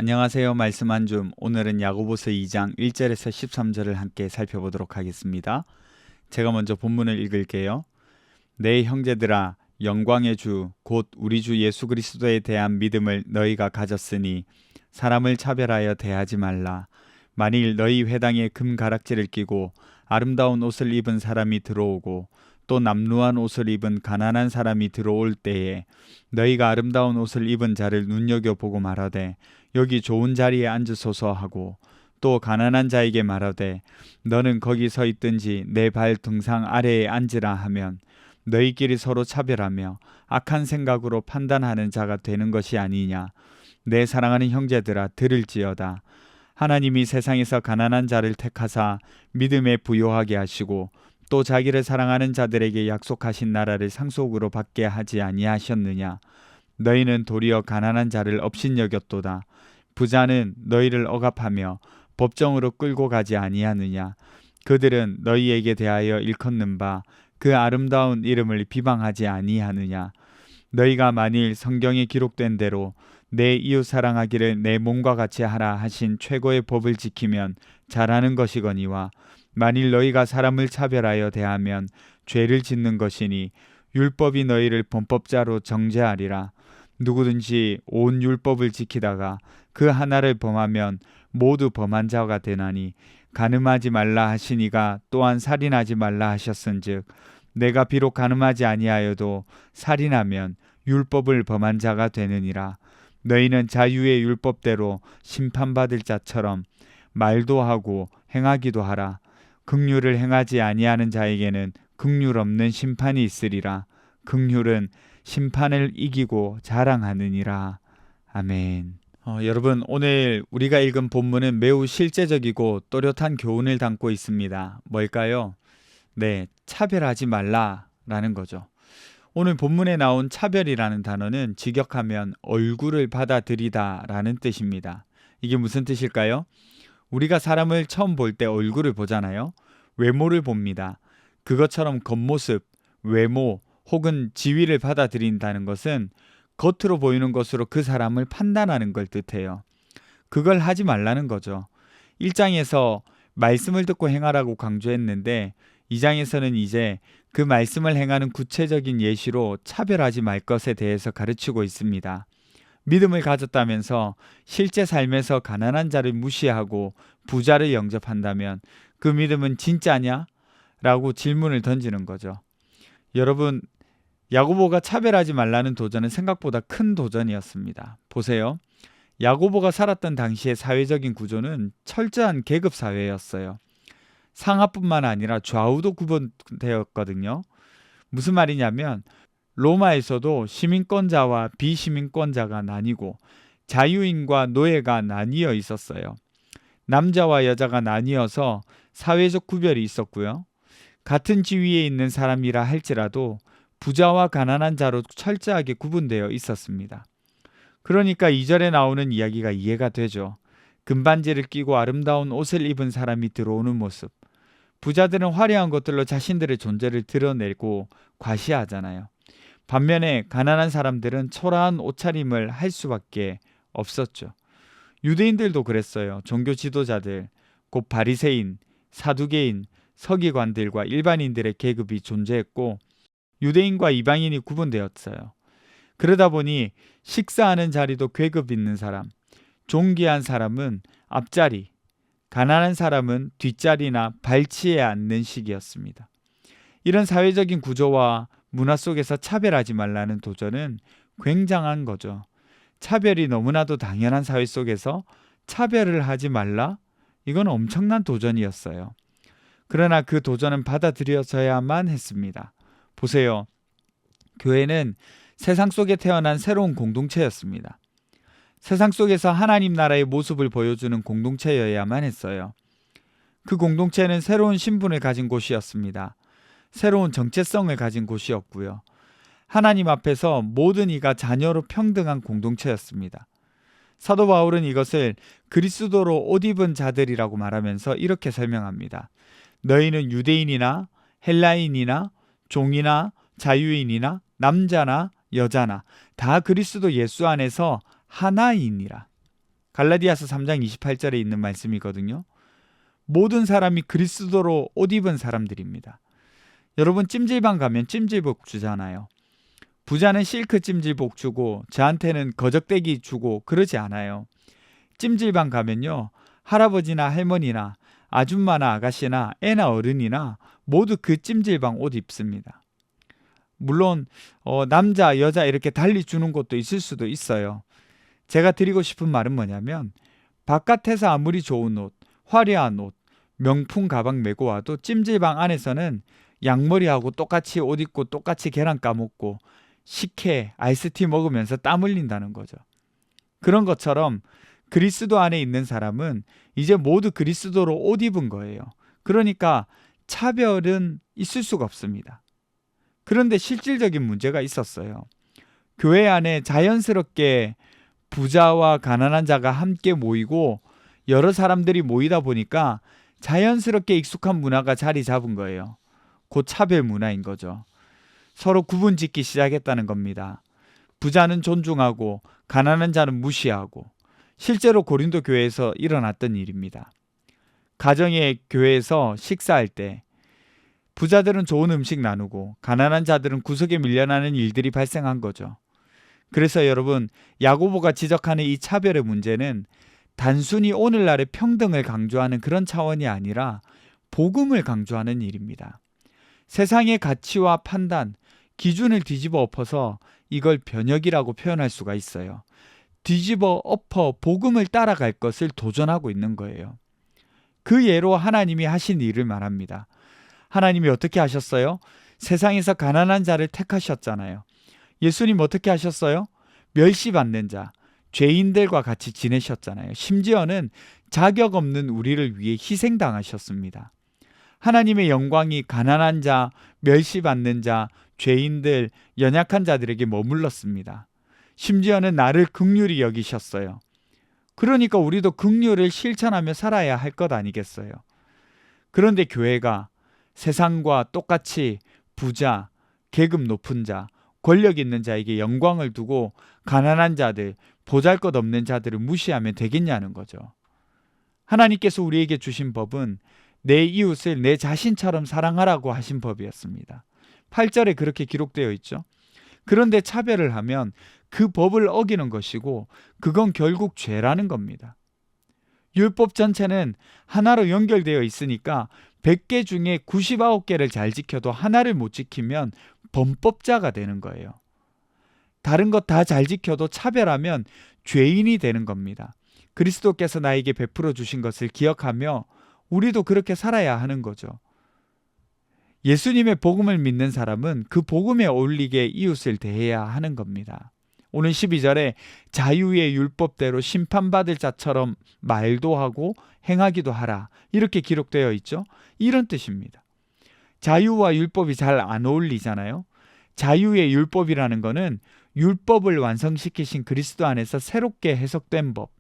안녕하세요. 말씀 한 줌. 오늘은 야고보서 2장 1절에서 13절을 함께 살펴보도록 하겠습니다. 제가 먼저 본문을 읽을게요. 내 형제들아, 영광의 주 곧 우리 주 예수 그리스도에 대한 믿음을 너희가 가졌으니 사람을 차별하여 대하지 말라. 만일 너희 회당에 금 가락지를 끼고 아름다운 옷을 입은 사람이 들어오고 또 남루한 옷을 입은 가난한 사람이 들어올 때에 너희가 아름다운 옷을 입은 자를 눈여겨보고 말하되 여기 좋은 자리에 앉으소서 하고 또 가난한 자에게 말하되 너는 거기 서 있든지 내 발 등상 아래에 앉으라 하면 너희끼리 서로 차별하며 악한 생각으로 판단하는 자가 되는 것이 아니냐. 내 사랑하는 형제들아, 들을지어다. 하나님이 세상에서 가난한 자를 택하사 믿음에 부요하게 하시고 또 자기를 사랑하는 자들에게 약속하신 나라를 상속으로 받게 하지 아니하셨느냐. 너희는 도리어 가난한 자를 업신여겼도다. 부자는 너희를 억압하며 법정으로 끌고 가지 아니하느냐. 그들은 너희에게 대하여 일컫는 바 그 아름다운 이름을 비방하지 아니하느냐. 너희가 만일 성경에 기록된 대로 내 이웃 사랑하기를 내 몸과 같이 하라 하신 최고의 법을 지키면 잘하는 것이거니와 만일 너희가 사람을 차별하여 대하면 죄를 짓는 것이니 율법이 너희를 범법자로 정죄하리라. 누구든지 온 율법을 지키다가 그 하나를 범하면 모두 범한 자가 되나니 간음하지 말라 하시니가 또한 살인하지 말라 하셨은즉 내가 비록 간음하지 아니하여도 살인하면 율법을 범한 자가 되느니라. 너희는 자유의 율법대로 심판받을 자처럼 말도 하고 행하기도 하라. 긍휼을 행하지 아니하는 자에게는 긍휼 없는 심판이 있으리라. 긍휼은 심판을 이기고 자랑하느니라. 아멘. 여러분, 오늘 우리가 읽은 본문은 매우 실제적이고 또렷한 교훈을 담고 있습니다. 뭘까요? 네, 차별하지 말라라는 거죠. 오늘 본문에 나온 차별이라는 단어는 직역하면 얼굴을 받아들이다라는 뜻입니다. 이게 무슨 뜻일까요? 우리가 사람을 처음 볼 때 얼굴을 보잖아요. 외모를 봅니다. 그것처럼 겉모습, 외모 혹은 지위를 받아들인다는 것은 겉으로 보이는 것으로 그 사람을 판단하는 걸 뜻해요. 그걸 하지 말라는 거죠. 1장에서 말씀을 듣고 행하라고 강조했는데 2장에서는 이제 그 말씀을 행하는 구체적인 예시로 차별하지 말 것에 대해서 가르치고 있습니다. 믿음을 가졌다면서 실제 삶에서 가난한 자를 무시하고 부자를 영접한다면 그 믿음은 진짜냐? 라고 질문을 던지는 거죠. 여러분, 야고보가 차별하지 말라는 도전은 생각보다 큰 도전이었습니다. 보세요. 야고보가 살았던 당시의 사회적인 구조는 철저한 계급 사회였어요. 상하뿐만 아니라 좌우도 구분되었거든요. 무슨 말이냐면 로마에서도 시민권자와 비시민권자가 나뉘고 자유인과 노예가 나뉘어 있었어요. 남자와 여자가 나뉘어서 사회적 구별이 있었고요. 같은 지위에 있는 사람이라 할지라도 부자와 가난한 자로 철저하게 구분되어 있었습니다. 그러니까 2절에 나오는 이야기가 이해가 되죠. 금반지를 끼고 아름다운 옷을 입은 사람이 들어오는 모습. 부자들은 화려한 것들로 자신들의 존재를 드러내고 과시하잖아요. 반면에 가난한 사람들은 초라한 옷차림을 할 수밖에 없었죠. 유대인들도 그랬어요. 종교 지도자들, 곧 바리새인, 사두개인, 서기관들과 일반인들의 계급이 존재했고 유대인과 이방인이 구분되었어요. 그러다 보니 식사하는 자리도 계급 있는 사람, 존귀한 사람은 앞자리, 가난한 사람은 뒷자리나 발치에 앉는 식이었습니다. 이런 사회적인 구조와 문화 속에서 차별하지 말라는 도전은 굉장한 거죠. 차별이 너무나도 당연한 사회 속에서 차별을 하지 말라? 이건 엄청난 도전이었어요. 그러나 그 도전은 받아들여져야만 했습니다. 보세요. 교회는 세상 속에 태어난 새로운 공동체였습니다. 세상 속에서 하나님 나라의 모습을 보여주는 공동체여야만 했어요. 그 공동체는 새로운 신분을 가진 곳이었습니다. 새로운 정체성을 가진 곳이었고요. 하나님 앞에서 모든 이가 자녀로 평등한 공동체였습니다. 사도 바울은 이것을 그리스도로 옷 입은 자들이라고 말하면서 이렇게 설명합니다. 너희는 유대인이나 헬라인이나 종이나 자유인이나 남자나 여자나 다 그리스도 예수 안에서 하나이니라. 갈라디아서 3장 28절에 있는 말씀이거든요. 모든 사람이 그리스도로 옷 입은 사람들입니다. 여러분, 찜질방 가면 찜질복 주잖아요. 부자는 실크 찜질복 주고 저한테는 거적대기 주고 그러지 않아요. 찜질방 가면요, 할아버지나 할머니나 아줌마나 아가씨나 애나 어른이나 모두 그 찜질방 옷 입습니다. 물론 남자 여자 이렇게 달리 주는 곳도 있을 수도 있어요. 제가 드리고 싶은 말은 뭐냐면, 바깥에서 아무리 좋은 옷, 화려한 옷, 명품 가방 메고 와도 찜질방 안에서는 양머리하고 똑같이 옷 입고 똑같이 계란 까먹고 식혜, 아이스티 먹으면서 땀 흘린다는 거죠. 그런 것처럼 그리스도 안에 있는 사람은 이제 모두 그리스도로 옷 입은 거예요. 그러니까 차별은 있을 수가 없습니다. 그런데 실질적인 문제가 있었어요. 교회 안에 자연스럽게 부자와 가난한 자가 함께 모이고 여러 사람들이 모이다 보니까 자연스럽게 익숙한 문화가 자리 잡은 거예요. 곧 차별 문화인 거죠. 서로 구분 짓기 시작했다는 겁니다. 부자는 존중하고 가난한 자는 무시하고, 실제로 고린도 교회에서 일어났던 일입니다. 가정의 교회에서 식사할 때 부자들은 좋은 음식 나누고 가난한 자들은 구석에 밀려나는 일들이 발생한 거죠. 그래서 여러분, 야고보가 지적하는 이 차별의 문제는 단순히 오늘날의 평등을 강조하는 그런 차원이 아니라 복음을 강조하는 일입니다. 세상의 가치와 판단, 기준을 뒤집어 엎어서 이걸 변혁이라고 표현할 수가 있어요. 뒤집어 엎어 복음을 따라갈 것을 도전하고 있는 거예요. 그 예로 하나님이 하신 일을 말합니다. 하나님이 어떻게 하셨어요? 세상에서 가난한 자를 택하셨잖아요. 예수님 어떻게 하셨어요? 멸시받는 자, 죄인들과 같이 지내셨잖아요. 심지어는 자격 없는 우리를 위해 희생당하셨습니다. 하나님의 영광이 가난한 자, 멸시받는 자, 죄인들, 연약한 자들에게 머물렀습니다. 심지어는 나를 긍휼히 여기셨어요. 그러니까 우리도 긍휼을 실천하며 살아야 할 것 아니겠어요? 그런데 교회가 세상과 똑같이 부자, 계급 높은 자, 권력 있는 자에게 영광을 두고 가난한 자들, 보잘것없는 자들을 무시하면 되겠냐는 거죠. 하나님께서 우리에게 주신 법은 내 이웃을 내 자신처럼 사랑하라고 하신 법이었습니다. 8절에 그렇게 기록되어 있죠. 그런데 차별을 하면 그 법을 어기는 것이고 그건 결국 죄라는 겁니다. 율법 전체는 하나로 연결되어 있으니까 100개 중에 99개를 잘 지켜도 하나를 못 지키면 범법자가 되는 거예요. 다른 것 다 잘 지켜도 차별하면 죄인이 되는 겁니다. 그리스도께서 나에게 베풀어 주신 것을 기억하며 우리도 그렇게 살아야 하는 거죠. 예수님의 복음을 믿는 사람은 그 복음에 어울리게 이웃을 대해야 하는 겁니다. 오늘 12절에 자유의 율법대로 심판받을 자처럼 말도 하고 행하기도 하라, 이렇게 기록되어 있죠. 이런 뜻입니다. 자유와 율법이 잘 안 어울리잖아요. 자유의 율법이라는 거는 율법을 완성시키신 그리스도 안에서 새롭게 해석된 법,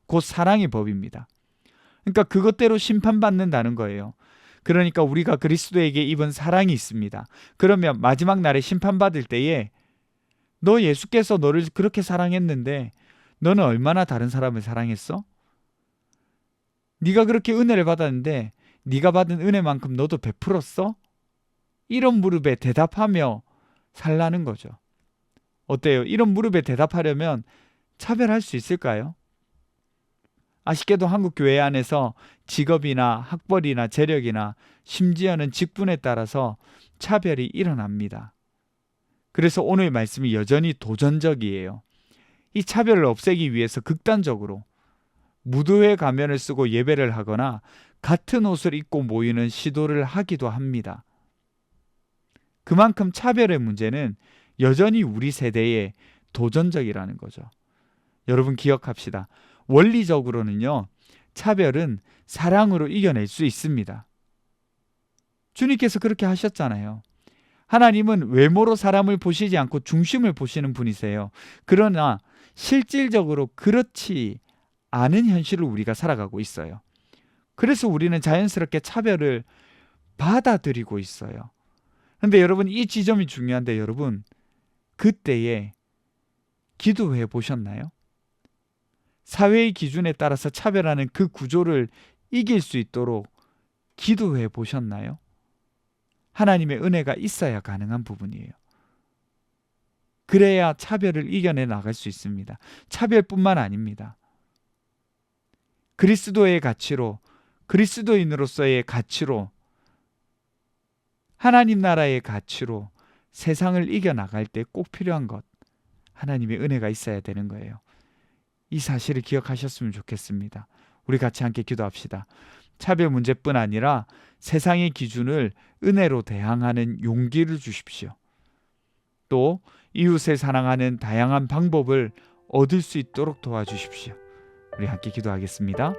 곧 사랑의 법입니다. 그러니까 그것대로 심판받는다는 거예요. 그러니까 우리가 그리스도에게 입은 사랑이 있습니다. 그러면 마지막 날에 심판받을 때에 너 예수께서 너를 그렇게 사랑했는데 너는 얼마나 다른 사람을 사랑했어? 네가 그렇게 은혜를 받았는데 네가 받은 은혜만큼 너도 베풀었어? 이런 무릎에 대답하며 살라는 거죠. 어때요? 이런 무릎에 대답하려면 차별할 수 있을까요? 아쉽게도 한국 교회 안에서 직업이나 학벌이나 재력이나 심지어는 직분에 따라서 차별이 일어납니다. 그래서 오늘 말씀이 여전히 도전적이에요. 이 차별을 없애기 위해서 극단적으로 무도회 가면을 쓰고 예배를 하거나 같은 옷을 입고 모이는 시도를 하기도 합니다. 그만큼 차별의 문제는 여전히 우리 세대에 도전적이라는 거죠. 여러분 기억합시다. 원리적으로는요, 차별은 사랑으로 이겨낼 수 있습니다. 주님께서 그렇게 하셨잖아요. 하나님은 외모로 사람을 보시지 않고 중심을 보시는 분이세요. 그러나 실질적으로 그렇지 않은 현실을 우리가 살아가고 있어요. 그래서 우리는 자연스럽게 차별을 받아들이고 있어요. 그런데 여러분, 이 지점이 중요한데, 여러분 그때에 기도해 보셨나요? 사회의 기준에 따라서 차별하는 그 구조를 이길 수 있도록 기도해 보셨나요? 하나님의 은혜가 있어야 가능한 부분이에요. 그래야 차별을 이겨내 나갈 수 있습니다. 차별뿐만 아닙니다. 그리스도의 가치로, 그리스도인으로서의 가치로, 하나님 나라의 가치로 세상을 이겨나갈 때 꼭 필요한 것, 하나님의 은혜가 있어야 되는 거예요. 이 사실을 기억하셨으면 좋겠습니다. 우리 같이 함께 기도합시다. 차별 문제뿐 아니라 세상의 기준을 은혜로 대항하는 용기를 주십시오. 또 이웃을 사랑하는 다양한 방법을 얻을 수 있도록 도와주십시오. 우리 함께 기도하겠습니다.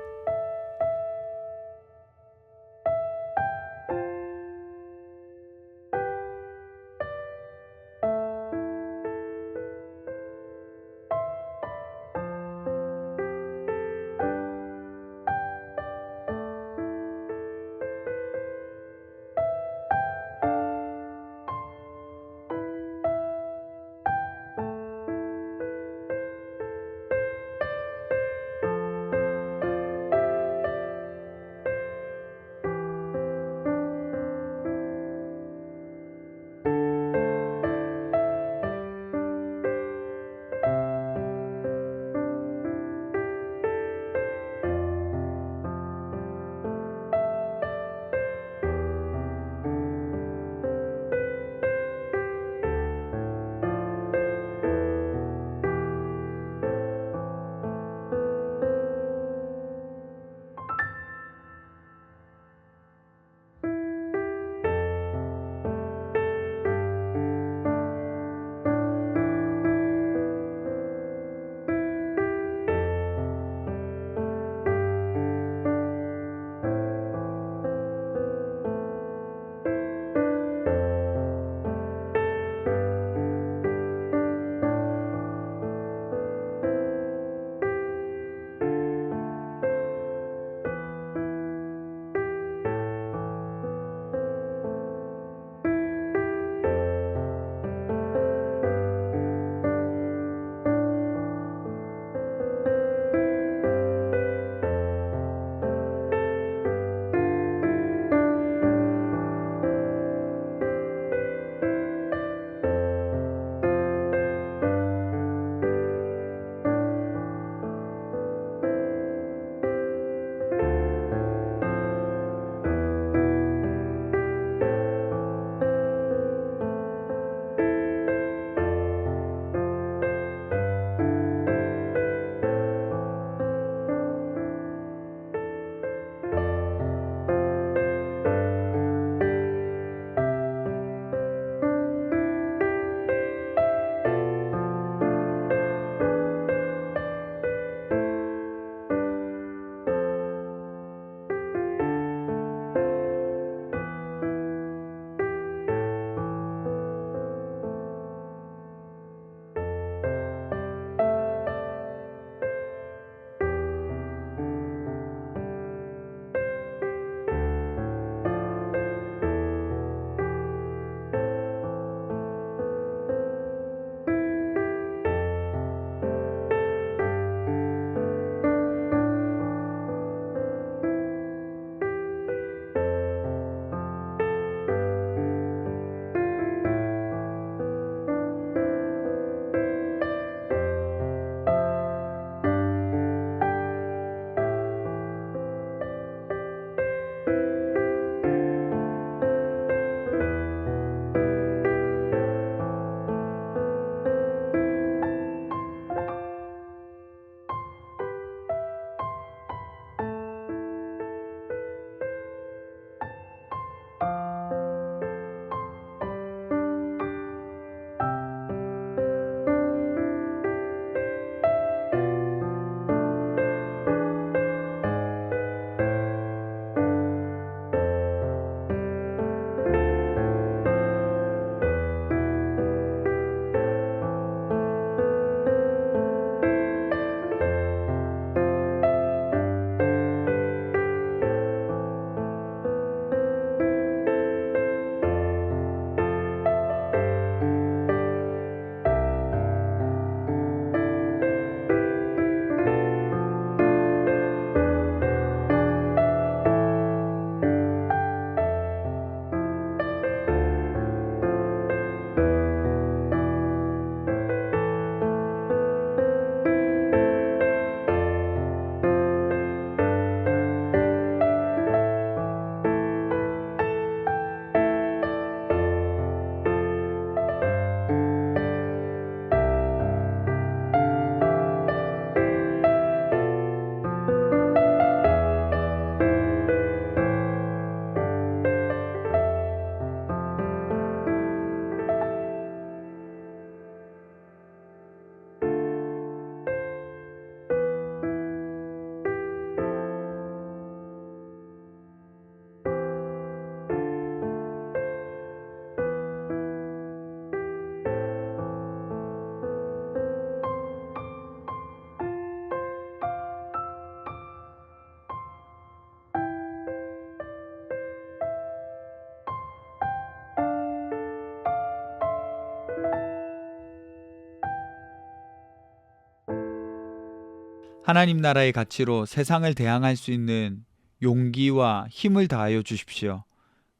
하나님 나라의 가치로 세상을 대항할 수 있는 용기와 힘을 다하여 주십시오.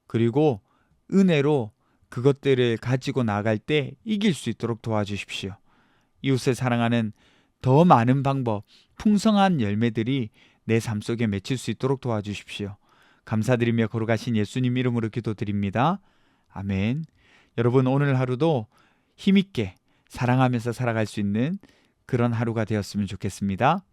그리고 은혜로 그것들을 가지고 나갈 때 이길 수 있도록 도와주십시오. 이웃을 사랑하는 더 많은 방법, 풍성한 열매들이 내 삶 속에 맺힐 수 있도록 도와주십시오. 감사드리며 거룩하신 예수님 이름으로 기도드립니다. 아멘. 여러분, 오늘 하루도 힘있게 사랑하면서 살아갈 수 있는 그런 하루가 되었으면 좋겠습니다.